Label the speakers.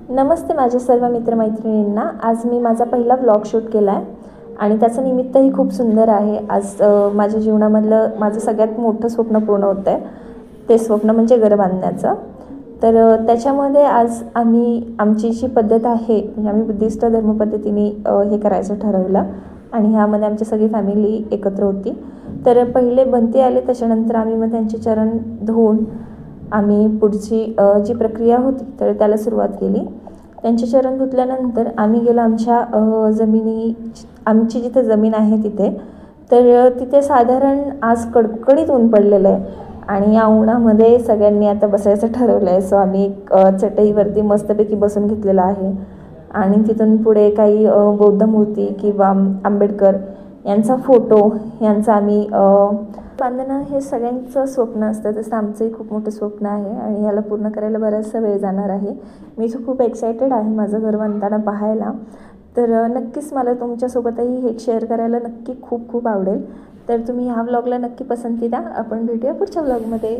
Speaker 1: नमस्ते माझ्या सर्व मित्रमैत्रिणींना. आज मी माझा पहिला व्लॉग शूट केला आहे आणि त्याचं निमित्तही खूप सुंदर आहे. आज माझ्या जीवनामधलं माझं सगळ्यात मोठं स्वप्न पूर्ण होतं आहे. ते स्वप्न म्हणजे घर बांधण्याचं. तर त्याच्यामध्ये आज आमची जी पद्धत आहे, म्हणजे आम्ही बुद्धिस्ट धर्मपद्धतीने हे करायचं ठरवलं आणि ह्यामध्ये आमची सगळी फॅमिली एकत्र होती. तर पहिले बनते आले, त्याच्यानंतर आम्ही मग त्यांचे चरण धुवून आम्ही पुढची जी प्रक्रिया होती तर त्याला सुरुवात केली. त्यांचे चरण धुतल्यानंतर आम्ही गेलो आमच्या आमची जिथे जमीन आहे तिथे. तर तिथे साधारण आज कडकडीत ऊन पडलेलं आहे आणि या उन्हामध्ये सगळ्यांनी आता बसायचं ठरवलं आहे. सो आम्ही एक चटईवरती मस्तपैकी बसून घेतलेलं आहे आणि तिथून पुढे काही बौद्ध मूर्ती किंवा आंबेडकर यांचा फोटो यांचा आम्ही बांधणं हे सगळ्यांचं स्वप्न असतं. तसं आमचंही खूप मोठं स्वप्न आहे आणि याला पूर्ण करायला बराचसा वेळ जाणार आहे. मी खूप एक्सायटेड आहे माझं घर बांधताना पाहायला. तर नक्कीच मला तुमच्यासोबतही हे शेअर करायला नक्की खूप खूप आवडेल. तर तुम्ही ह्या व्लॉगला नक्की पसंती द्या. आपण भेटूया पुढच्या व्लॉगमध्ये.